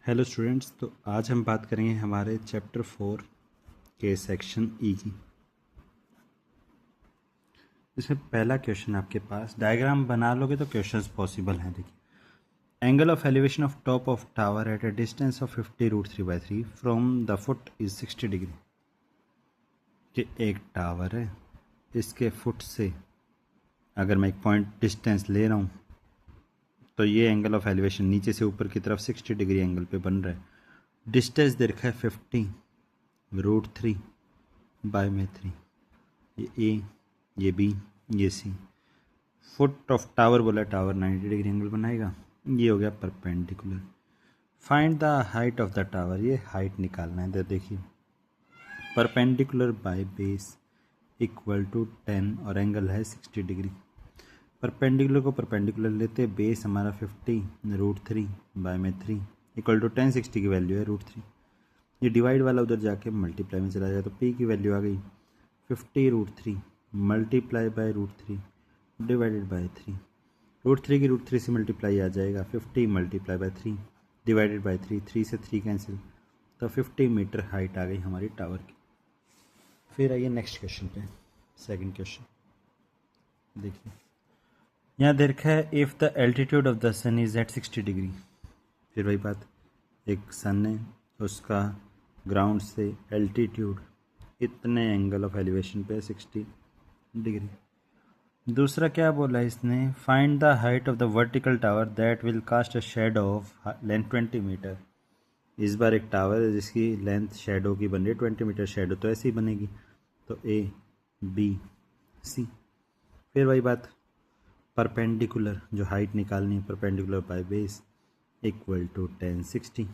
Hello students, तो आज हम बात करेंगे हमारे चैप्टर 4 के सेक्शन ई की। इसमें पहला क्वेश्चन आपके पास, डायग्राम बना लोगे तो क्वेश्चंस पॉसिबल हैं। देखिए, angle of elevation of top of tower at a distance of 50√3/3 from the foot is 60 degree. कि एक टावर है, इसके फुट से अगर मैं एक पॉइंट डिस्टेंस ले रहा हूँ तो ये एंगल ऑफ एलिवेशन नीचे से ऊपर की तरफ 60 डिग्री एंगल पे बन रहा है। डिस्टेंस दे रखा है 50√3/3। ये ए, ये बी, ये सी। फुट ऑफ टावर बोला, टावर 90 डिग्री एंगल बनाएगा। ये हो गया perpendicular. Find the height of the tower, ये हाइट निकालना है। तो देखिए, perpendicular by base equal to 10 और एंगल है 60 डिग्री। परपेंडिकुलर को परपेंडिकुलर लेते, बेस हमारा 50√3/3 इक्वल टू 10, 60 की वैल्यू है √3। ये डिवाइड वाला उधर जाके मल्टीप्लाई में चला जाए तो पी की वैल्यू आ गई 50√3 मल्टीप्लाई बाय √3 डिवाइडेड बाय 3। √3 की √3 से मल्टीप्लाई आ जाएगा 50 मल्टीप्लाई बाय 3 डिवाइडेड बाय 3। 3 से 3 कैंसिल, तो 50 मीटर हाइट आ गई हमारी टावर की। फिर आइए नेक्स्ट क्वेश्चन पे, सेकंड क्वेश्चन। देखिए, यहाँ दे रखा है if the altitude of the sun is at 60 degree. फिर वही बात, एक सन है, उसका ग्राउंड से एल्टीट्यूड इतने एंगल ऑफ एलिवेशन पे 60 डिग्री। दूसरा क्या बोला इसने, find the height of the vertical tower that will cast a shadow of length 20 metre. इस बार एक टावर है जिसकी लेंथ शेडो की बन रही है 20 मीटर। शेडो तो ऐसे ही बनेगी, तो ए, बी, सी। फिर वही बात, परपेंडिकुलर जो हाइट निकालनी है, perpendicular by base equal to 10, 60।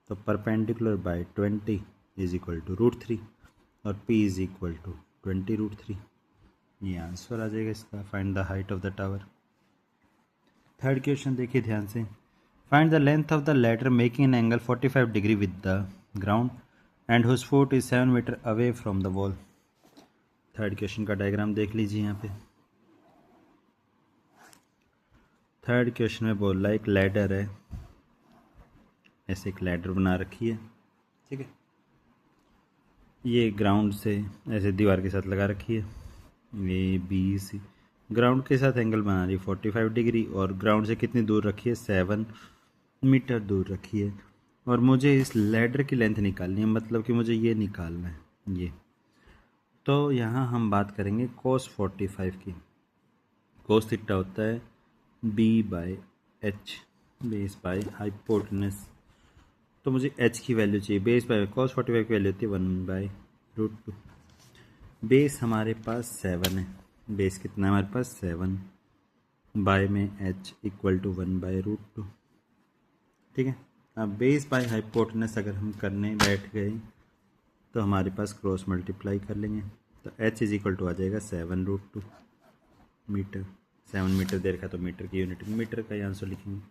तो perpendicular by 20 is equal to √3 और P इज इक्वल टू 20√3। ये आंसर आ जाएगा इसका। Find the height of the tower. Third question देखिए ध्यान से, find the length of the ladder making an angle 45 degree with the ground and whose foot is 7 metre away from the wall. Third question का diagram देख लीजिए यहाँ पे। Third question में बोल रहा है एक लैडर है, ऐसे एक लैडर बना रखी है, ठीक है। ये ग्राउंड से ऐसे दीवार के साथ लगा रखी है, ए बी सी। ग्राउंड के साथ एंगल बना रही है 45 डिग्री और ग्राउंड से कितनी दूर रखी है, 7 मीटर दूर रखी है। और मुझे इस लैडर की लेंथ निकालनी है, मतलब कि मुझे ये निकालना है ये। तो यहाँ हम बात करेंगे cos 45 की। cos थीटा होता है B/H, बेस बाय हाइपोटेनस। तो मुझे h की वैल्यू चाहिए, बेस बाय cos 45 की वैल्यू होती है 1/√2। बेस हमारे पास 7 है, बेस कितना है हमारे पास 7, बाय में h इक्वल टू 1/√2, ठीक है। अब बेस बाय हाइपोटेनस अगर हम करने बैठ गए तो हमारे पास क्रॉस मल्टीप्लाई कर लेंगे, तो h इज इक्वल टू आ जाएगा 7√2 मीटर। 7 मीटर दे रखा तो मीटर की यूनिट में मीटर का ही आंसर लिखेंगे।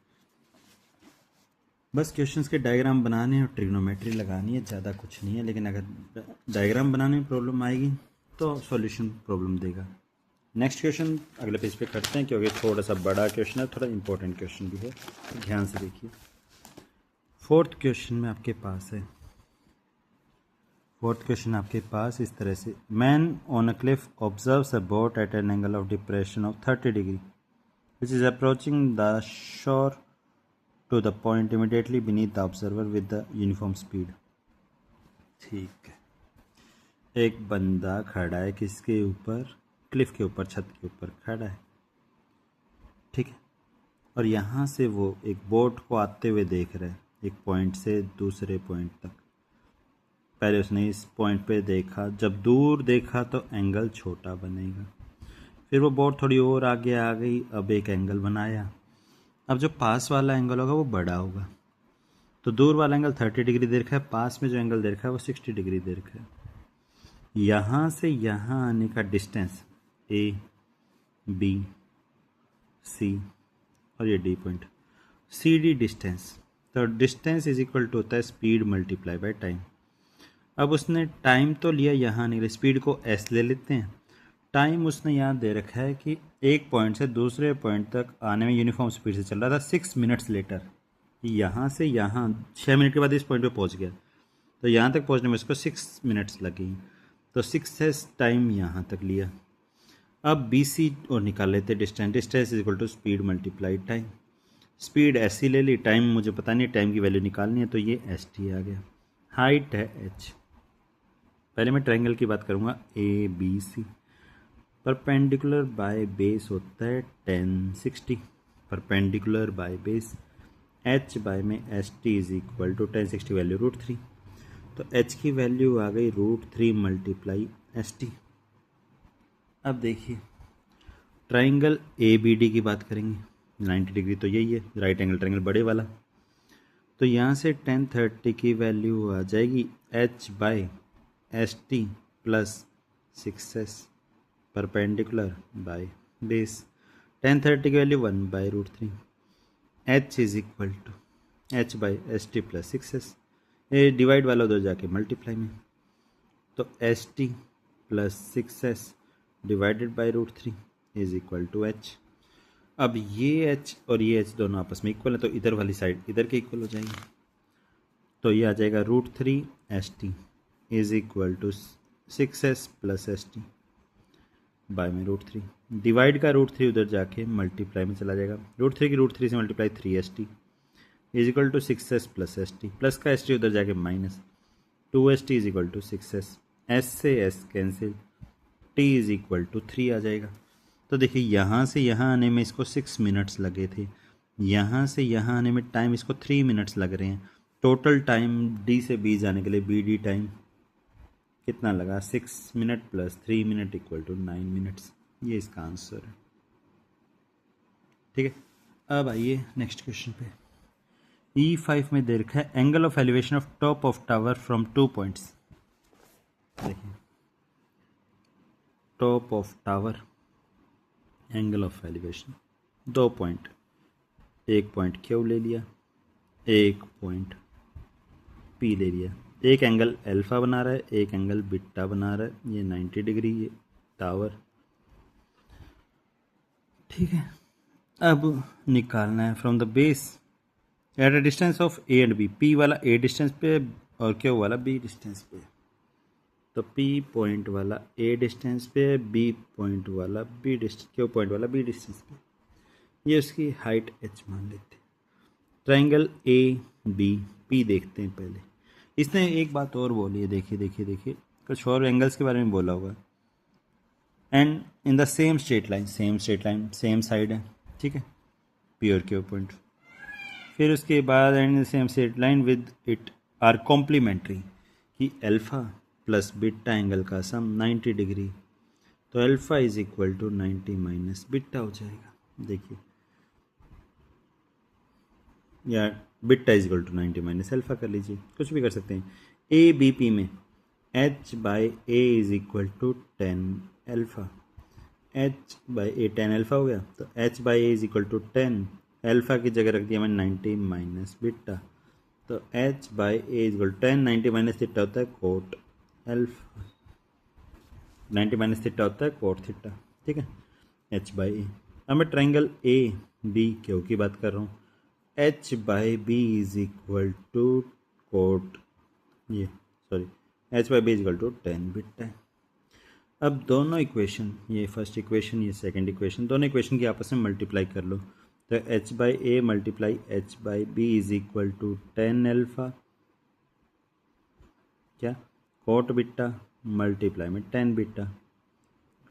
बस क्वेश्चंस के डायग्राम बनाने और ट्रिग्नोमेट्री लगानी है, ज़्यादा कुछ नहीं है। लेकिन अगर डायग्राम बनाने में प्रॉब्लम आएगी तो सॉल्यूशन प्रॉब्लम देगा। नेक्स्ट क्वेश्चन अगले पेज पे करते हैं, क्योंकि थोड़ा सा बड़ा क्वेश्चन है, थोड़ा इंपॉर्टेंट क्वेश्चन भी है, तो ध्यान से देखिए। फोर्थ क्वेश्चन में आपके पास है, फोर्थ क्वेश्चन आपके पास इस तरह से, man on a cliff observes a boat at an angle of depression of 30 degree which is approaching the shore to the point immediately beneath the observer with the uniform speed। ठीक है, एक बंदा खड़ा है किसके ऊपर, क्लिफ के ऊपर, छत के ऊपर खड़ा है, ठीक है। और यहाँ से वो एक बोट को आते हुए देख रहा है, एक पॉइंट से दूसरे पॉइंट तक। पहले उसने इस पॉइंट पे देखा, जब दूर देखा तो एंगल छोटा बनेगा। फिर वो बोट थोड़ी और आगे आ गई, अब एक एंगल बनाया। अब जो पास वाला एंगल होगा वो बड़ा होगा, तो दूर वाला एंगल 30 डिग्री दे रखा है, पास में जो एंगल दे रखा है वो 60 डिग्री दे रखा है। यहाँ से यहाँ आने का डिस्टेंस ए, बी, सी और ये D point, C D distance. तो डिस्टेंस इज इक्वल टू होता है स्पीड मल्टीप्लाई बाय टाइम। अब उसने टाइम तो लिया यहाँ निकले, स्पीड को एस ले लेते हैं। टाइम उसने यहाँ दे रखा है कि एक पॉइंट से दूसरे पॉइंट तक आने में यूनिफॉर्म स्पीड से चल रहा था 6 मिनट्स लेटर। यहाँ से यहाँ 6 मिनट के बाद इस पॉइंट पे पहुँच गया, तो यहाँ तक पहुँचने में इसको 6 मिनट्स लगी, तो 6s टाइम यहाँ तक लिया। अब BC और निकाल लेते distance. Distance is equal to speed multiply time. Speed ऐसी ले ली, टाइम मुझे पता नहीं, टाइम की वैल्यू निकालनी है, तो ये ST आ गया। हाइट है h। पहले मैं ट्रायंगल की बात करूँगा ABC। परपेंडिकुलर बाय बेस होता है 1060। Perpendicular by base h by में ST is equal to 1060 value √3, तो h की वैल्यू आ गई √3 मल्टीप्लाई ST। अब देखिए ट्राइंगल ABD की बात करेंगे, 90 डिग्री तो यही है, राइट एंगल ट्राइंगल बड़े वाला। तो यहाँ से 1030 की वैल्यू आ जाएगी h by ST plus 6s perpendicular by base. 1030 की value 1 by √3। h is equal to h by ST plus 6s, ये डिवाइड वाला उधर जाके मल्टीप्लाई में, तो ST plus 6s divided by √3 is equal to h। अब ये h और ये h दोनों आपस में इक्वल है, तो इधर वाली साइड इधर के इक्वल हो जाएंगे, तो ये आ जाएगा √3 ST is equal to 6s plus ST by में √3। डिवाइड का √3 उधर जाके मल्टीप्लाई में चला जाएगा, √3 की √3 से multiply 3ST is equal to 6s plus ST, plus का ST उधर जाके minus 2ST is equal to 6s, s से s cancel, t is equal to 3 आ जाएगा। तो देखिए यहाँ से यहाँ आने में इसको 6 मिनट्स लगे थे, यहाँ से यहाँ आने में टाइम इसको 3 मिनट्स लग रहे हैं। टोटल टाइम D से B जाने के लिए BD टाइम कितना लगा, 6 minute plus 3 minute equal to 9 minutes. ये इसका आंसर है। ठीक है, अब आइए नेक्स्ट क्वेश्चन पे। E5 में दे रखा है angle of elevation of top of tower from 2 points. देखिए top of tower angle of elevation 2 point, एक पॉइंट Q ले लिया, एक पॉइंट P ले लिया, एक एंगल अल्फा बना रहा है, एक एंगल बीटा बना रहा है, ये 90 डिग्री ये टावर। ठीक है, अब निकालना है from the base at a distance of A and B। P वाला A डिस्टेंस पे और Q वाला B डिस्टेंस पे, तो P पॉइंट वाला A डिस्टेंस पे, B पॉइंट वाला B डिस्टेंस, Q पॉइंट वाला B डिस्टेंस पे, ये उसकी हाइट h मान लेते हैं। ट्राइंगल ABP देखते हैं पहले। इसने एक बात और बोली है, देखिए देखिए देखिए, कुछ और एंगल्स के बारे में बोला हुआ है। And in the same straight line, same straight line same side है, ठीक है, P और Q पॉइंट। फिर उसके बाद and same straight line with it are complementary, कि अल्फा प्लस बीटा एंगल का सम 90 डिग्री, तो alpha is equal to 90 minus beta हो जाएगा। देखिए या beta is equal to 90 minus alpha कर लीजिए, कुछ भी कर सकते हैं। ABP में h by A is equal to 10 alpha, h by A 10 alpha हो गया, तो h by A is equal to 10 alpha की जगह रख दिया मैंने 90 माइनस बीटा, तो h by A is equal to 10, 90 minus theta होता है कोट अल्फा, 90 माइनस थीटा होता है कोट थीटा। ठीक है, h बाई ए। अब मैं ट्राइंगल ABQ की बात कर रहा हूँ, h by B is equal to cot, ये sorry h by B is equal to 10 beta है। अब दोनों इक्वेशन, ये फर्स्ट इक्वेशन ये सेकंड इक्वेशन, दोनों इक्वेशन की आपस में मल्टीप्लाई कर लो, तो h by A multiply h by B is equal to 10 alpha, क्या कोट बीटा मल्टीप्लाई में 10 बीटा,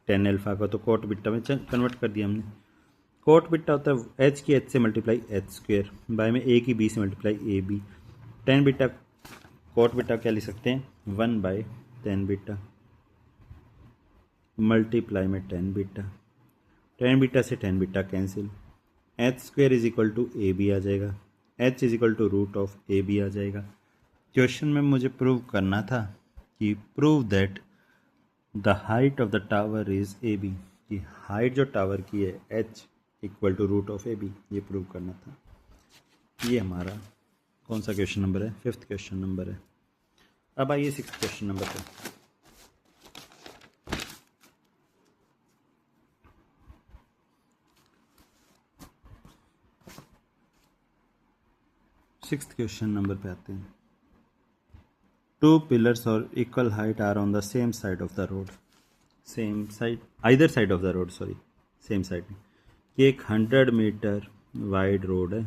10 अल्फा का तो कोट बीटा में कन्वर्ट कर दिया हमने। कोट बीटा होता है h की h से मल्टीप्लाई h स्क्वेयर बाय में a की b से multiply A B. 10 beta cot beta क्या लिख सकते हैं, 1 बाई 10 बीटा मल्टीप्लाई में 10 बीटा, 10 बीटा से 10 beta cancel, h square is equal to A B आ जाएगा, h is equal to root of A B आ जाएगा। क्वेश्चन में मुझे प्रूव करना था कि prove that the height of the tower is A B, कि हाइट जो टावर की है h equal to root of A B, ये प्रूव करना था। ये हमारा कौन सा क्वेश्चन नंबर है, 5th क्वेश्चन नंबर है। अब आइए 6th क्वेश्चन नंबर पे। सिक्स्थ क्वेश्चन नंबर पे आते हैं। टू पिलर्स और equal height are on the same side of the road, same side either side of the road, sorry same side. ये एक 100 मीटर वाइड रोड है,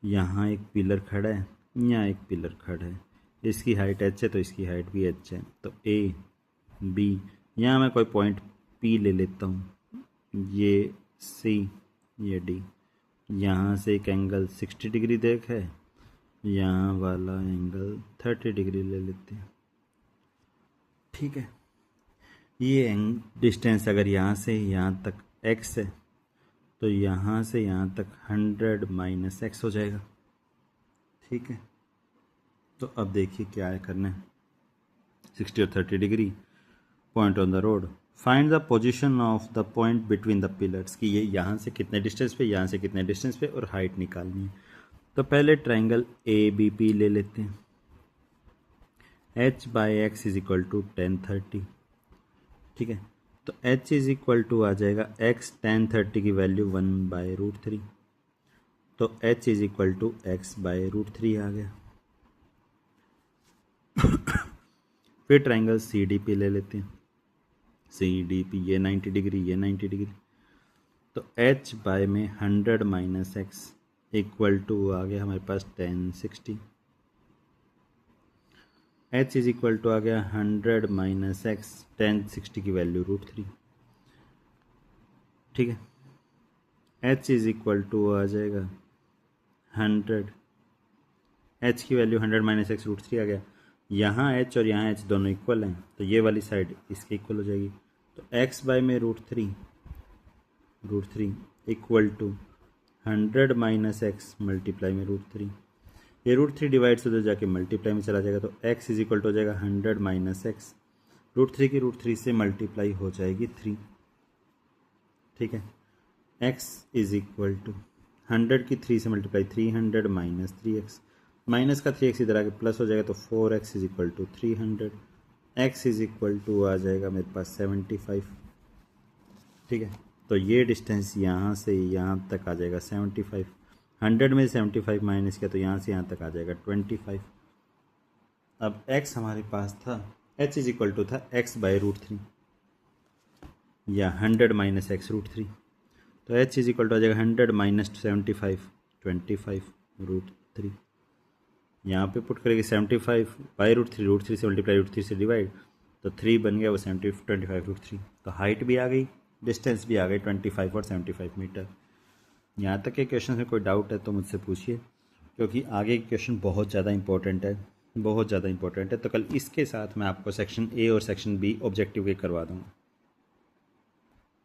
यहाँ एक पिलर खड़ा है, यहाँ एक पिलर खड़ा है, इसकी हाइट h है तो इसकी हाइट भी h है। तो ए बी, यहाँ मैं कोई पॉइंट P ले लेता हूँ, ये C ये D, यहाँ से एक एंगल 60 डिग्री देख है, यहाँ वाला एंगल 30 डिग्री ले लेते हैं। ठीक है, ये डिस्टेंस अगर यहाँ से यहाँ तक x है तो यहाँ से यहाँ तक 100 माइनस x हो जाएगा। ठीक है, तो अब देखिए क्या है करना है। 60 और 30 degree, point on the road, find the position of the point between the pillars, कि ये यहाँ से कितने डिस्टेंस पे, यहाँ से कितने डिस्टेंस पे, और हाइट निकालनी है। तो पहले ट्राइंगल ए बी पी ले लेते हैं। h by X is equal to 1030। ठीक है, तो h इज इक्वल टू आ जाएगा x, 1030 की वैल्यू 1/√3, तो h is equal to x /√3 आ गया। फिर ट्राइंगल सी डी पी ले लेते हैं। सी डी पी, ये 90 डिग्री, ये 90 डिग्री, तो h बाय में 100 माइनस एक्स इक्वल टू आ गया हमारे पास 1060। h इज इक्वल टू आ गया 100 माइनस एक्स, 1060 की वैल्यू √3। ठीक है, h इज इक्वल टू आ जाएगा 100, h की वैल्यू 100 माइनस एक्स √3 आ गया। यहाँ h और यहाँ h दोनों इक्वल हैं, तो ये वाली साइड इसके इक्वल हो जाएगी। तो x बाय में √3 equal to 100 minus X multiply में √3, ये √3 डिवाइड से उधर जाके मल्टीप्लाई में चला जाएगा, तो x इज इक्वल टू हो जाएगा 100 माइनस एक्स, √3 की √3 से मल्टीप्लाई हो जाएगी 3। ठीक है, x इज इक्वल टू 100 की 3 से मल्टीप्लाई 300 माइनस 3x, माइनस का 3x इधर आके प्लस हो जाएगा, तो 4x is equal to 300, x is equal to आ जाएगा मेरे पास 75। ठीक है, तो ये डिस्टेंस यहाँ से यहाँ तक आ जाएगा 75, 100 में 75 माइनस किया तो यहाँ से यहाँ तक आ जाएगा 25। अब x हमारे पास था, h इज इक्वल टू था x /√3 या 100 माइनस एक्स √3, तो h इज इक्वल टू आ जाएगा 100 माइनस 75, 25 √3। यहाँ पे पुट करेंगे 75 /√3, √3 से मल्टीप्लाई √3 से डिवाइड, तो 3 बन गया वो 25 √3। तो हाइट भी आ गई, डिस्टेंस भी आ गई 25 और 75 मीटर। यहाँ तक के क्वेश्चन में कोई डाउट है तो मुझसे पूछिए, क्योंकि आगे के क्वेश्चन बहुत ज़्यादा इंपॉर्टेंट है, बहुत ज़्यादा इंपॉर्टेंट है। तो कल इसके साथ मैं आपको सेक्शन ए और सेक्शन बी ऑब्जेक्टिव के करवा दूँगा।